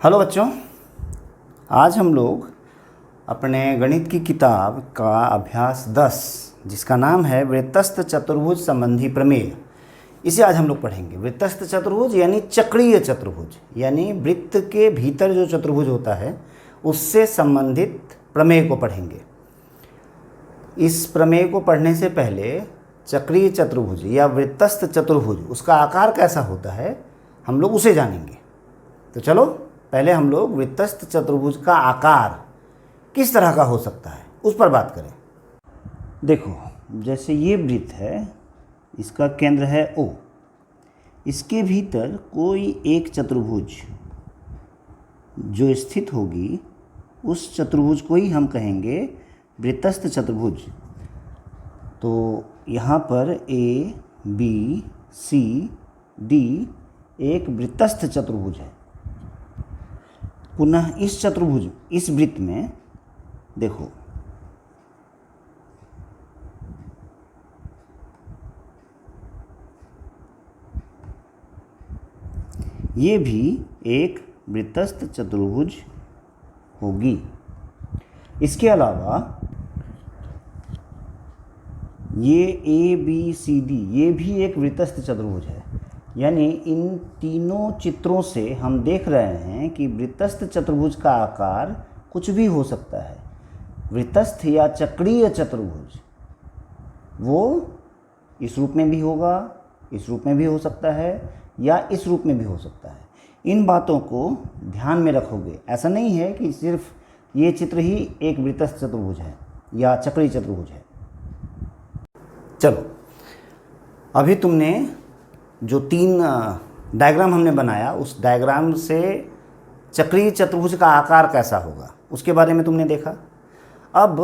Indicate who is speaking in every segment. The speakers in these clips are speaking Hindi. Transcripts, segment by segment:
Speaker 1: हेलो बच्चों, आज हम लोग अपने गणित की किताब का अभ्यास 10 जिसका नाम है वृत्तस्थ चतुर्भुज संबंधी प्रमेय, इसे आज हम लोग पढ़ेंगे। वृत्तस्थ चतुर्भुज यानी चक्रीय चतुर्भुज, यानी वृत्त के भीतर जो चतुर्भुज होता है उससे संबंधित प्रमेय को पढ़ेंगे। इस प्रमेय को पढ़ने से पहले चक्रीय चतुर्भुज या वृत्तस्थ चतुर्भुज, उसका आकार कैसा होता है हम लोग उसे जानेंगे। तो चलो पहले हम लोग वृत्तस्थ चतुर्भुज का आकार किस तरह का हो सकता है उस पर बात करें। देखो, जैसे ये वृत्त है, इसका केंद्र है O, इसके भीतर कोई एक चतुर्भुज जो स्थित होगी उस चतुर्भुज को ही हम कहेंगे वृत्तस्थ चतुर्भुज। तो यहाँ पर A, B, C, D एक वृत्तस्थ चतुर्भुज है। पुनः इस चतुर्भुज, इस वृत्त में देखो, ये भी एक वृत्तस्थ चतुर्भुज होगी। इसके अलावा ये A, B, C, D ये भी एक वृत्तस्थ चतुर्भुज है। यानी इन तीनों चित्रों से हम देख रहे हैं कि वृत्तस्थ चतुर्भुज का आकार कुछ भी हो सकता है। वृत्तस्थ या चक्रीय चतुर्भुज वो इस रूप में भी होगा, इस रूप में भी हो सकता है या इस रूप में भी हो सकता है। इन बातों को ध्यान में रखोगे। ऐसा नहीं है कि सिर्फ ये चित्र ही एक वृत्तस्थ चतुर्भुज है या चक्रीय चतुर्भुज है। चलो, अभी तुमने जो 3 डायग्राम हमने बनाया उस डायग्राम से चक्रीय चतुर्भुज का आकार कैसा होगा उसके बारे में तुमने देखा। अब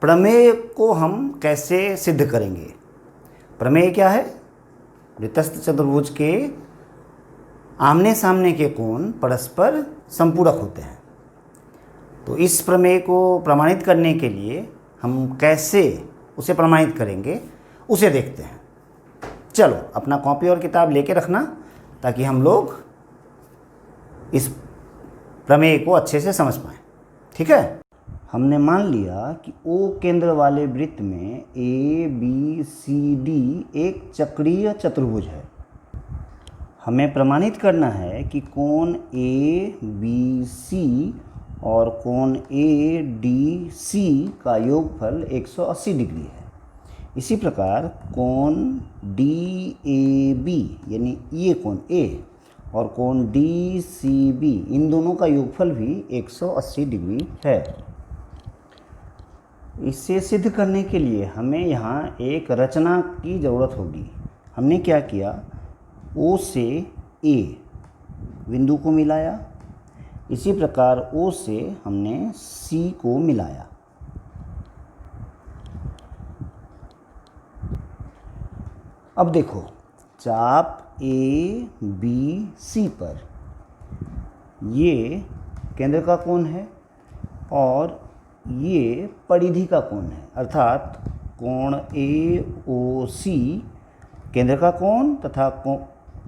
Speaker 1: प्रमेय को हम कैसे सिद्ध करेंगे। प्रमेय क्या है? वृत्तस्थ चतुर्भुज के आमने सामने के कोण परस्पर संपूरक होते हैं। तो इस प्रमेय को प्रमाणित करने के लिए हम कैसे उसे प्रमाणित करेंगे उसे देखते हैं। चलो, अपना कॉपी और किताब लेके रखना ताकि हम लोग इस प्रमेय को अच्छे से समझ पाएँ। ठीक है, हमने मान लिया कि O केंद्र वाले वृत्त में A, B, C, D एक चक्रीय चतुर्भुज है। हमें प्रमाणित करना है कि कोण A, B, C और कोण A, D, C का योगफल 180 डिग्री है। इसी प्रकार कोण DAB यानी ये कोण A और कोण DCB इन दोनों का योगफल भी 180 डिग्री है। इसे सिद्ध करने के लिए हमें यहाँ एक रचना की ज़रूरत होगी। हमने क्या किया, O से A बिंदु को मिलाया, इसी प्रकार O से हमने C को मिलाया। अब देखो, चाप ABC पर ये केंद्र का कोण है और ये परिधि का कोण है, अर्थात कोण AOC केंद्र का कोण तथा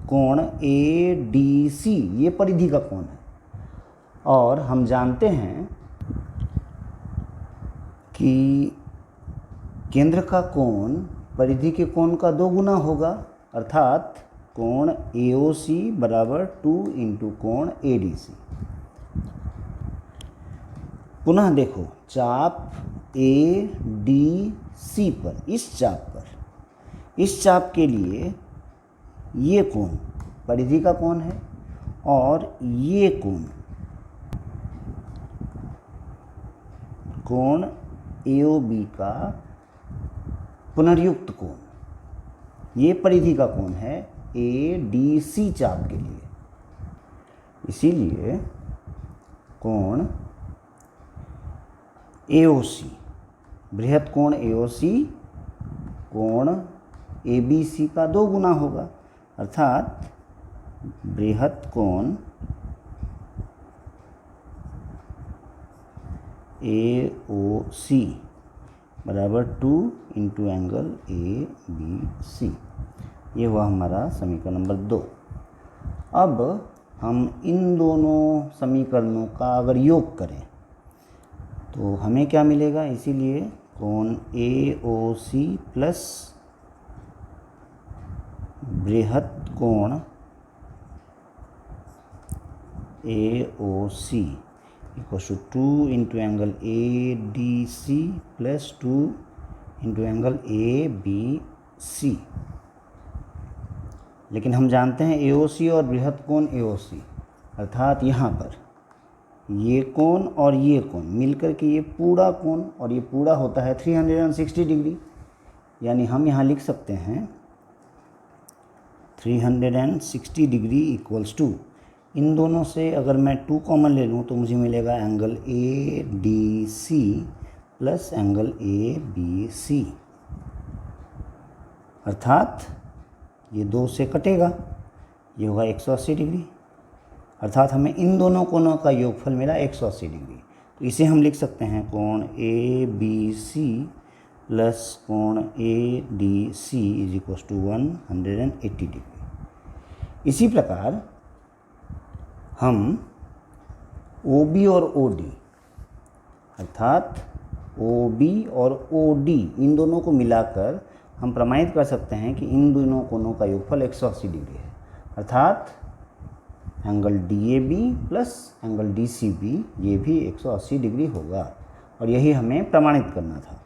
Speaker 1: कोण ADC ये परिधि का कोण है। और हम जानते हैं कि केंद्र का कोण परिधि के कोण का 2 गुना होगा, अर्थात कोण AOC बराबर 2 इंटू कोण ADC। पुनः देखो, चाप ADC पर, इस चाप के लिए ये कोण परिधि का कोण है और ये कोण AOB का पुनर्युक्त कोण, ये परिधि का कोण है ADC चाप के लिए। इसीलिए कोण AOC, बृहत् कोण AOC कोण ABC का 2 गुना होगा, अर्थात बृहत् कोण AOC बराबर 2 इंटू एंगल ABC। ये हुआ हमारा समीकरण नंबर 2। अब हम इन दोनों समीकरणों का अगर योग करें तो हमें क्या मिलेगा, इसीलिए कोण AOC प्लस बृहत कोण AOC equals to 2 into angle ADC plus 2 into angle ABC। लेकिन हम जानते हैं AOC और बृहत कोण AOC, अर्थात यहाँ पर ये कोण और ये कोण मिलकर के ये पूरा कोण, और ये पूरा होता है 360 डिग्री। यानी हम यहाँ लिख सकते हैं 360 डिग्री इक्वल्स टू, इन दोनों से अगर मैं 2 कॉमन ले लूँ तो मुझे मिलेगा angle ADC plus angle ABC, अर्थात ये 2 से कटेगा, ये होगा 180 डिग्री, अर्थात हमें इन दोनों कोणों का योगफल मिला 180 डिग्री। तो इसे हम लिख सकते हैं कोण ABC प्लस कोण ADC is equals to 180 degree. इसी प्रकार हम OB और OD, अर्थात OB और OD इन दोनों को मिलाकर हम प्रमाणित कर सकते हैं कि इन दोनों कोणों का योगफल 180 डिग्री है, अर्थात angle DAB plus angle DCB ये भी 180 डिग्री होगा, और यही हमें प्रमाणित करना था।